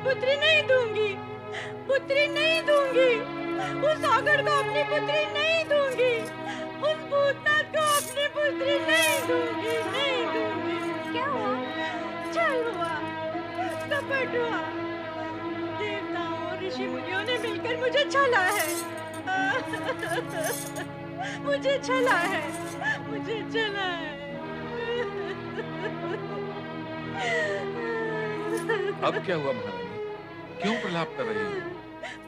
पुत्री नहीं दूंगी, पुत्री नहीं दूंगी। उस आगड़ को अपनी पुत्री नहीं दूंगी, उस भूतनाथ को अपनी पुत्री नहीं दूंगी, नहीं दूंगी। क्या हुआ? छल हुआ, कपट हुआ। देवताओं और ऋषि मुनियों ने मिलकर मुझे छला है। मुझे छला है, मुझे छला है। अब क्या हुआ महारानी? क्यों प्रलाप कर रही हो?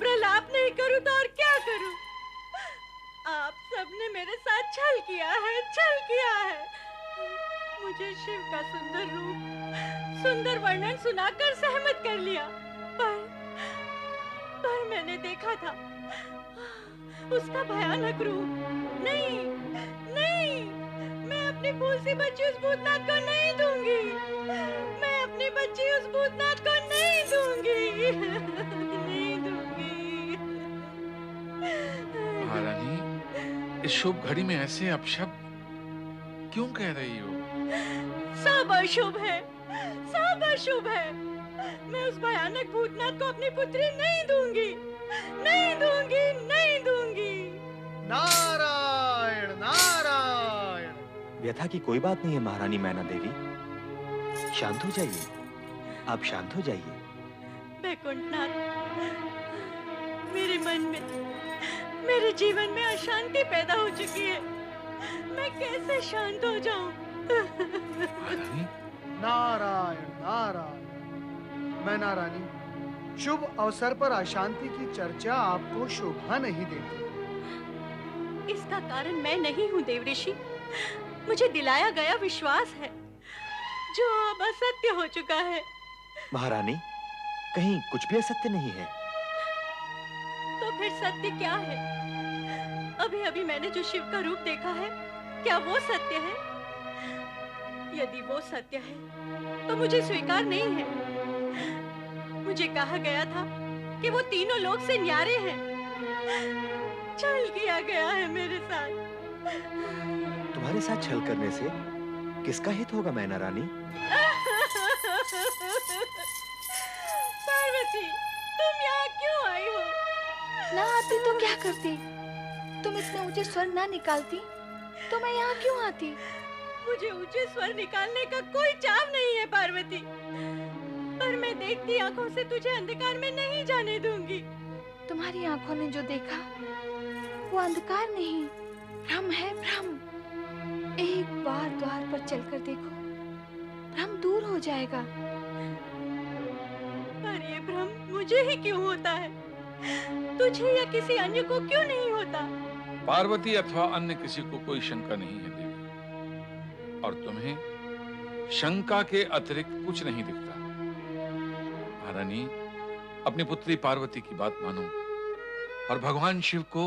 प्रलाप नहीं करूं तो और क्या करूं? आप सबने मेरे साथ छल किया है, छल किया है। मुझे शिव का सुंदर रूप, सुंदर वर्णन सुनाकर सहमत कर लिया, पर मैंने देखा था उसका भयानक रूप। नहीं, नहीं, मैं अपनी फूल सी बच्ची उस भूतनाथ को नहीं दूंगी। मैं अपनी बच्ची उस भूतनाथ को नहीं दूंगी, नहीं दूंगी। महारानी, इस शुभ घड़ी में ऐसे अपशब्द क्यों कह रही हो? सब अशुभ है, सब अशुभ है। मैं उस भयानक भूतनाथ को अपनी पुत्री नहीं दूंगी, नहीं दूंगी, नहीं दूंगी। नारायण नारायण। व्यथा की कोई बात नहीं है महारानी मैना देवी, शांत हो जाइए, आप शांत हो जाइए। वैकुंठनाथ, मेरे मन में, मेरे जीवन में अशांति पैदा हो चुकी है। मैं कैसे शांत हो जाऊं? महारानी, नारायण नारायण। मैना रानी, शुभ अवसर पर अशांति की चर्चा आपको शोभा नहीं देती। इसका कारण मैं नहीं हूँ देवऋषि, मुझे दिलाया गया विश्वास है जो अब असत्य हो चुका है। महारानी, कहीं कुछ भी असत्य नहीं है। तो फिर सत्य क्या है? अभी अभी मैंने जो शिव का रूप देखा है, क्या वो सत्य है? यदि वो सत्य है तो मुझे स्वीकार नहीं है। मुझे कहा गया था कि वो तीनों लोक से न्यारे हैं। छल किया गया है मेरे साथ। तुम्हारे साथ छल करने से किसका हित होगा मैना रानी? पार्वती, तुम यहाँ क्यों आई हो? ना आती तो क्या करती? तुम इतने ऊंचे स्वर ना निकालती तो मैं यहाँ क्यों आती? मुझे ऊंचे स्वर निकालने का कोई चाव नहीं है पार्वती, पर मैं देखती आंखों से तुझे अंधकार में नहीं जाने दूंगी। तुम्हारी आंखों ने जो देखा वो अंधकार नहीं, भ्रम है, भ्रम। एक बार द्वार पर चलकर देखो, भ्रम दूर हो जाएगा। पर ये भ्रम मुझे ही क्यों होता है? तुझे या किसी अन्य को क्यों नहीं होता? पार्वती अथवा अन्य किसी को कोई शंका नहीं है देवी, और तुम्हें शंका के अतिरिक्त कुछ नहीं दिखता। महारानी, अपनी पुत्री पार्वती की बात मानो और भगवान शिव को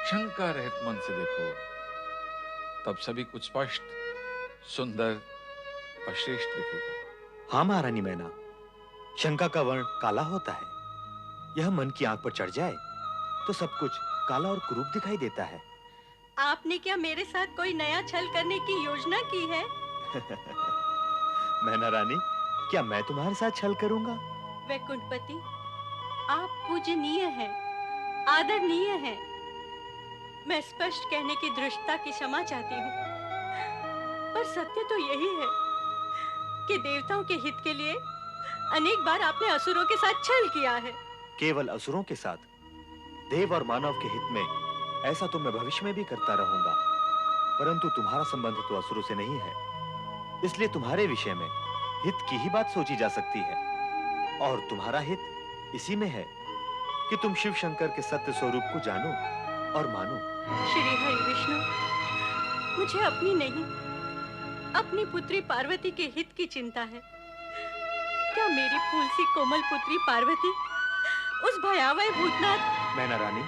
शंका रहित मन से देखो, तब सभी कुछ स्पष्ट, सुंदर और श्रेष्ठ दिखेगा। हाँ महारानी मैना, शंका का वर्ण काला होता है। यह मन की आंख पर चढ़ जाए तो सब कुछ काला और कुरूप दिखाई देता है। आपने क्या मेरे साथ कोई नया छल करने की योजना की है? मैना रानी, क्या मैं तुम्हारे साथ छल करूंगा? वैकुंठपति, आप पूजनीय हैं, आदरणीय हैं। मैं स्पष्ट कहने की दृष्टता की क्षमा चाहती हूँ, पर सत्य तो यही है कि देवताओं के हित के लिए अनेक बार आपने असुरों के साथ छल किया है। केवल असुरों के साथ? देव और मानव के हित में ऐसा तो मैं भविष्य में भी करता रहूंगा, परंतु तुम्हारा संबंध तो असुरों से नहीं है, इसलिए तुम्हारे विषय में हित की ही बात सोची जा सकती है। और तुम्हारा हित इसी में है कि तुम शिव शंकर के सत्य स्वरूप को जानो और मानो। श्री हरि विष्णु, मुझे अपनी नहीं, अपनी पुत्री पार्वती के हित की चिंता है। क्या मेरी फूल सी कोमल पुत्री पार्वती उस भयावह भूतनाथ। मैना रानी,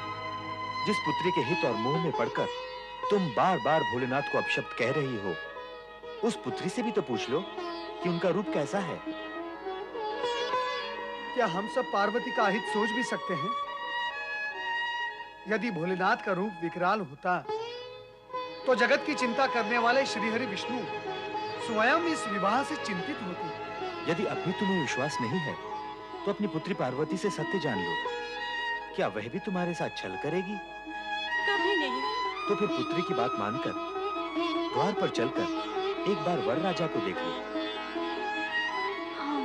जिस पुत्री के हित और मोह में पड़कर तुम बार-बार भोलेनाथ को अपशब्द कह रही हो, उस पुत्री से भी तो पूछ लो कि उनका रूप कैसा है। क्या हम सब पार्वती का हित सोच भी सकते हैं? यदि भोलेनाथ का रूप विकराल होता तो जगत की चिंता करने वाले श्रीहरि विष्णु स्वयं इस विवाह से चिंतित होते। यदि अब भी तुम्हें विश्वास नहीं है तो अपनी पुत्री पार्वती से सत्य जान लो। क्या वह भी तुम्हारे साथ छल करेगी? कभी नहीं। तो फिर पुत्री की बात मानकर द्वार पर चलकर एक बार वर राजा को देख लो। हाँ,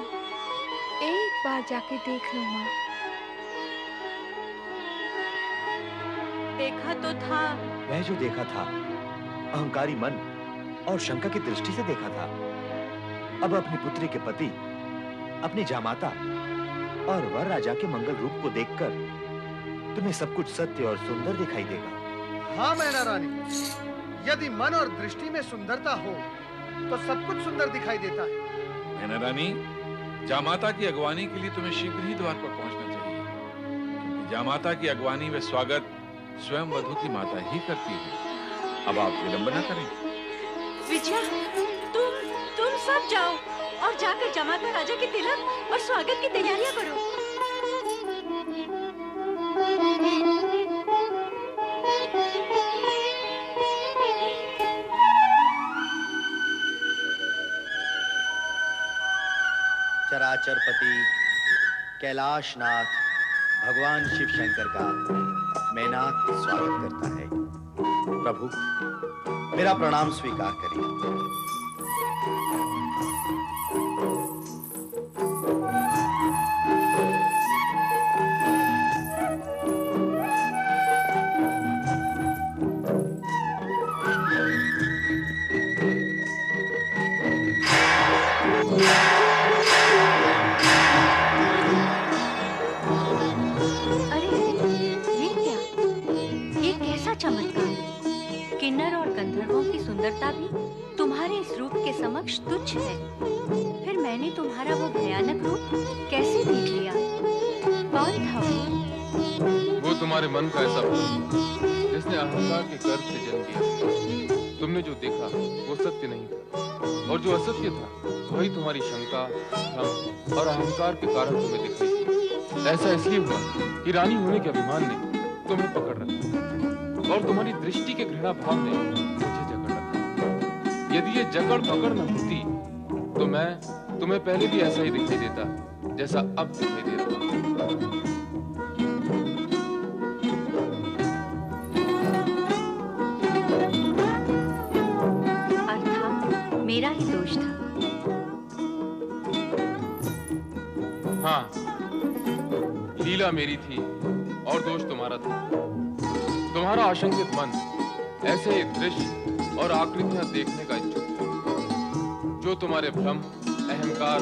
एक बार जाके देख लो माँ। देखा तो था। वह जो देखा था अहंकारी मन और शंका की दृष्टि से देखा था। अब अपनी पुत्री के पति, अपनी जामाता और वर राजा के मंगल रूप को देखकर तुम्हें सब कुछ सत्य और सुंदर दिखाई देगा। हाँ मैना रानी, यदि मन और दृष्टि में सुंदरता हो तो सब कुछ सुंदर दिखाई देता है। मैना रानी, जामाता की अगवानी के लिए तुम्हें शीघ्र ही द्वार पर पहुंचना चाहिए, क्योंकि जामाता की अगवानी व स्वागत स्वयं वधू की माता ही करती है। अब आप विलंब न करें। विजया, तुम सब जाओ और जाकर जमाता राजा के तिलक और स्वागत की तैयारियां करो। चराचरपति कैलाशनाथ भगवान शिव शंकर का मैनाक स्वागत करता है। प्रभु, मेरा प्रणाम स्वीकार करिए। किन्नर और गंधर्वों की सुंदरता भी तुम्हारे इस रूप के समक्ष तुच्छ है। फिर मैंने तुम्हारा वो भयानक रूप कैसे देख लिया? कौन था वो तुम्हारे मन का ऐसा भ्रम जिसने अहंकार के गर्भ से जन्म लिया। तुमने जो देखा वो सत्य नहीं था, और जो असत्य था वही तुम्हारी शंका, भ्रम और अहंकार के कारण तुम्हें दिख रही थी। ऐसा इसलिए हुआ कि रानी होने के अभिमान ने तुम्हें पकड़ रखा और तुम्हारी दृष्टि के घृणा भाव ने मुझे जकड़ रखा। यदि ये जकड़ पकड़ न होती तो मैं तुम्हें पहले भी ऐसा ही दिखाई देता जैसा अब दिखाई दे रहा हूं। अर्थात मेरा ही दोष था। हाँ, लीला मेरी थी और दोष तुम्हारा था। तुम्हारा आशंकित मन ऐसे दृश्य और आकृतियां देखने का इच्छुक था जो तुम्हारे भ्रम, अहंकार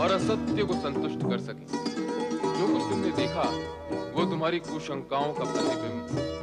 और असत्य को संतुष्ट कर सके। जो कुछ तुमने देखा वो तुम्हारी कुशंकाओं का प्रतिबिंब।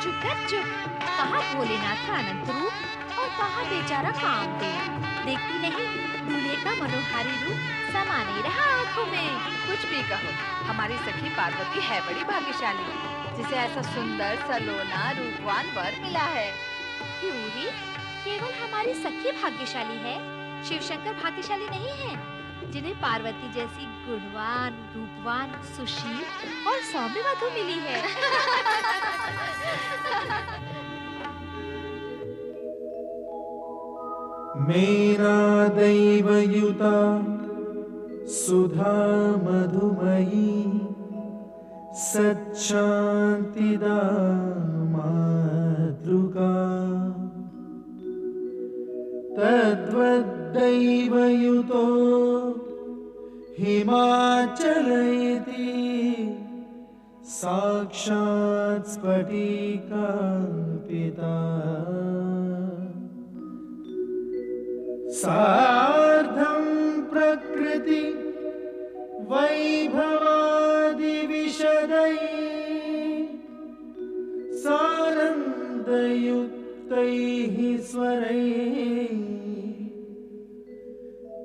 चुप कर चुप। कहाँ भोलेनाथ का अनंत रूप और कहाँ बेचारा कामदेव। देखती नहीं दूल्हे का मनोहारी रूप समा नहीं रहा आँखों में। कुछ भी कहो, हमारी सखी पार्वती है बड़ी भाग्यशाली, जिसे ऐसा सुंदर सलोना रूपवान वर मिला है। क्यों ही? केवल हमारी सखी भाग्यशाली है, शिवशंकर भाग्यशाली नहीं है, जिन्हें पार्वती जैसी गुणवान, रूपवान, सुशील और सौम्य वधू मिली है। मेरा दैवयुता सुधा मधुमयी सच्शान्तिदा मातृका तद्वद्दैवयुतो हिमाचल इति साक्षात् स्फटिकापिता सार्धं प्रकृति वैभवादिविशदै सानन्दयुक्तैः स्वरैः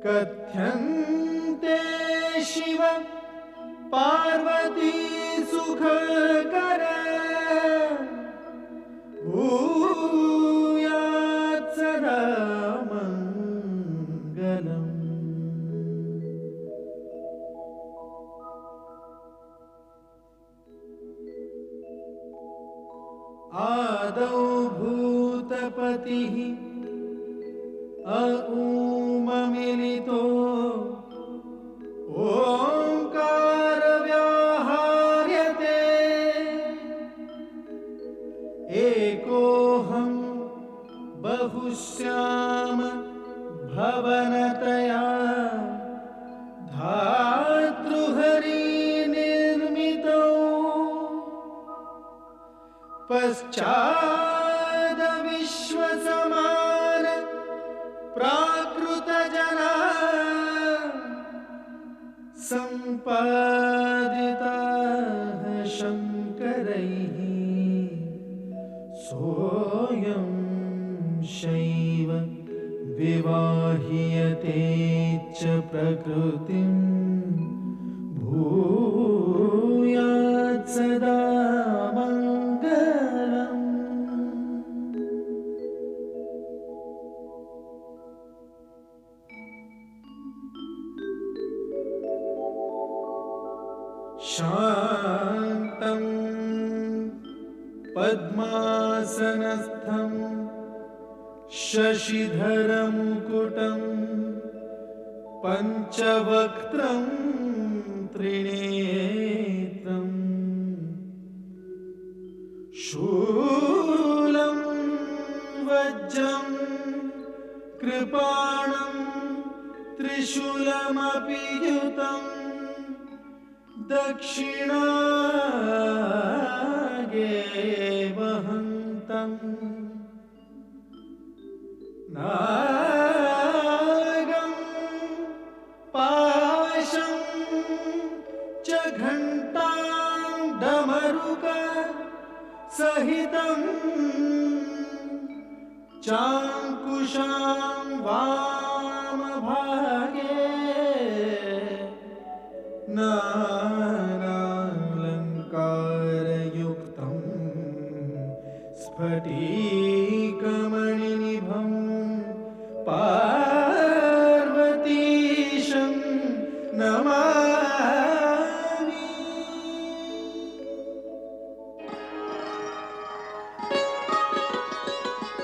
कथ्यन्ते शिव पार्वती सुखकर भूयात् सदा मङ्गलम्। आदौ भूतपतिः अऊममिलितो ओंकार व्याहार्यते एकोऽहं बहुश्याम भवनतया धातृहरि निर्मितो पश्चाद विश्वसमान प्राकृतजना सम्पादिताः शङ्करैः सोऽयं शैव विवाह्यते च प्रकृतिं भूयात् सदा मङ्गलम्। शान्तं पद्मासनस्थं शशिधरमुकुटं पञ्चवक्त्रं त्रिनेत्रं शूलं वज्रं कृपाणं त्रिशूलमपि युतं दक्षिणागे वहन्तम् नागं पाशं च घण्टां डमरुक सहितं चाङ्कुशां वामभागे नानालङ्कारयुक्तं स्फटिकमणिनिभं पार्वतीशं नमामि।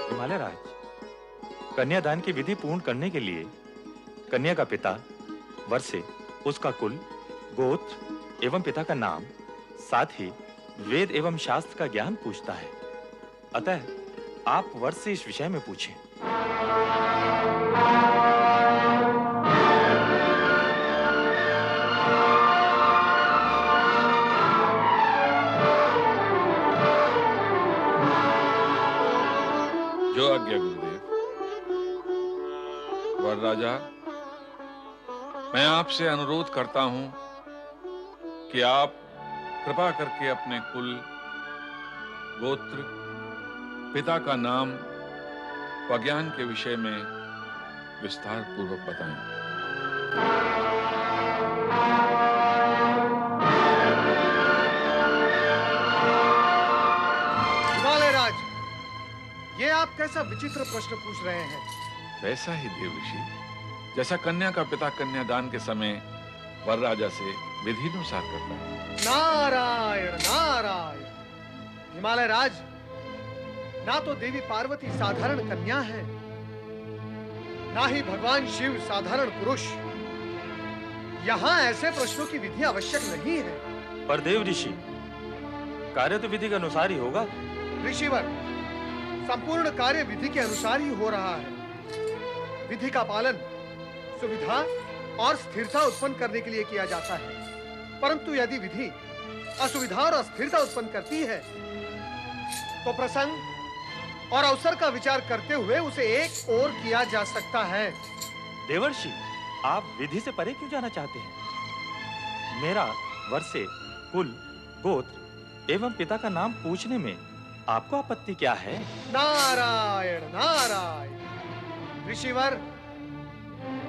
हिमालय राज, कन्यादान की विधि पूर्ण करने के लिए कन्या का पिता वर से उसका कुल, गोत्र एवं पिता का नाम, साथ ही वेद एवं शास्त्र का ज्ञान पूछता है। अतः आप वर से इस विषय में पूछें। जो आज्ञा गुरुदेव। वर राजा, मैं आपसे अनुरोध करता हूं कि आप कृपा करके अपने कुल, गोत्र, पिता का नाम व ज्ञान के विषय में विस्तार पूर्वक बताएं। हिमालय राज, ये आप कैसा विचित्र प्रश्न पूछ रहे हैं? वैसा ही देव ऋषि, जैसा कन्या का पिता कन्यादान के समय वर राजा से विधि अनुसार करता है। नारायण नारायण। हिमालय राज, ना तो देवी पार्वती साधारण कन्या है, ना ही भगवान शिव साधारण पुरुष। यहाँ ऐसे प्रश्नों की विधि आवश्यक नहीं है। पर देव ऋषि, कार्य तो विधि के अनुसार ही होगा। ऋषिवर, संपूर्ण कार्य विधि के अनुसार ही हो रहा है। विधि का पालन सुविधा और स्थिरता उत्पन्न करने के लिए किया जाता है, परंतु यदि विधि असुविधा और अस्थिरता उत्पन्न करती है तो प्रसंग और अवसर का विचार करते हुए उसे एक ओर किया जा सकता है। देवर्षि, आप विधि से परे क्यों जाना चाहते हैं? मेरा वर्षे, कुल, गोत्र एवं पिता का नाम पूछने में आपको आपत्ति क्या है? नारायण नारायण। ऋषिवर,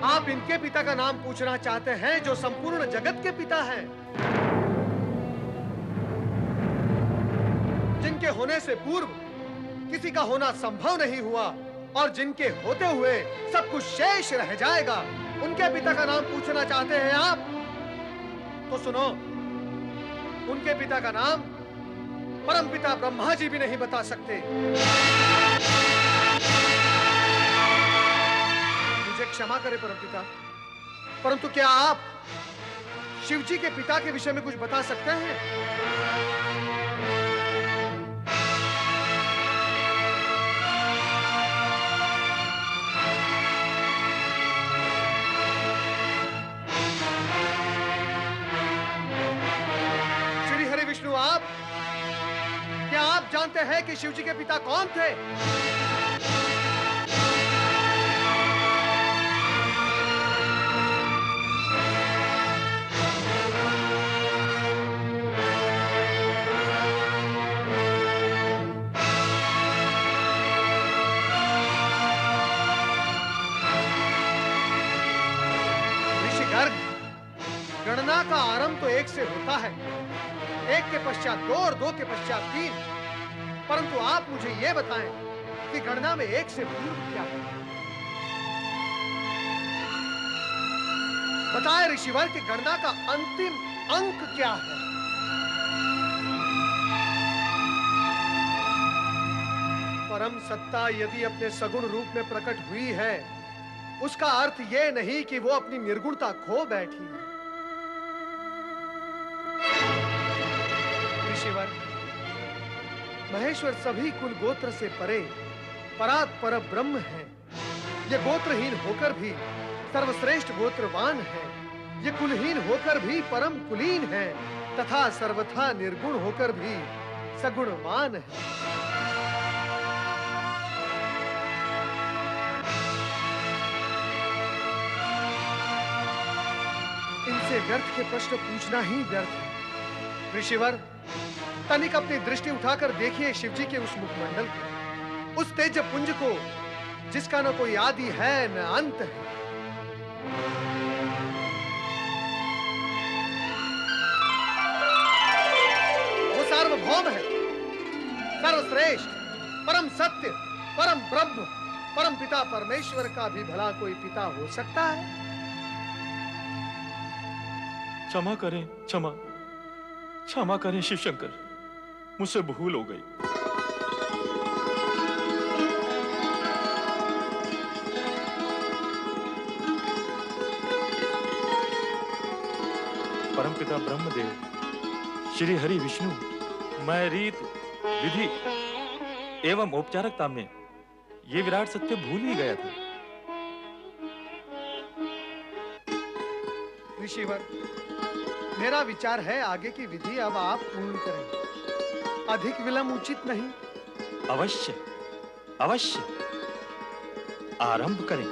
आप इनके पिता का नाम पूछना चाहते हैं जो संपूर्ण जगत के पिता हैं, जिनके होने से पूर्व किसी का होना संभव नहीं हुआ और जिनके होते हुए सब कुछ शेष रह जाएगा, उनके पिता का नाम पूछना चाहते हैं आप? तो सुनो, उनके पिता का नाम परमपिता ब्रह्मा जी भी नहीं बता सकते। मुझे क्षमा करें परमपिता, परंतु क्या आप शिव जी के पिता के विषय में कुछ बता सकते हैं? क्या आप जानते हैं कि शिव जी के पिता कौन थे? ऋषि गर्ग, गणना का आरंभ तो एक से होता है, एक के पश्चात दो और दो के पश्चात तीन, परंतु आप मुझे यह बताएं कि गणना में एक से पूर्व क्या है? बताएं ऋषिवर कि गणना का अंतिम अंक क्या है? परम सत्ता यदि अपने सगुण रूप में प्रकट हुई है, उसका अर्थ यह नहीं कि वो अपनी निर्गुणता खो बैठी है। महेश्वर सभी कुल गोत्र से परे परात पर ब्रह्म है। ये गोत्रहीन होकर भी सर्वश्रेष्ठ गोत्रवान है, ये कुलहीन होकर भी परम कुलीन है तथा सर्वथा निर्गुण होकर भी सगुणवान है। इनसे व्यर्थ के प्रश्न पूछना ही व्यर्थ है। ऋषिवर, तनिक अपनी दृष्टि उठाकर देखिए शिवजी के उस मुखमंडल को, उस तेज पुंज को जिसका न कोई आदि है न अंत है। वो सार्वभौम है, सर्वश्रेष्ठ, परम सत्य, परम ब्रह्म, परम पिता परमेश्वर का भी भला कोई पिता हो सकता है? क्षमा करें, क्षमा करें शिव शंकर, मुझसे भूल हो गई। परमपिता ब्रह्मदेव, श्री हरि विष्णु, मैं रीत, विधि एवं औपचारिकता में ये विराट सत्य भूल ही गया था। ऋषिवर, मेरा विचार है आगे की विधि अब आप पूर्ण करें, अधिक विलंब उचित नहीं। अवश्य, अवश्य, आरंभ करें।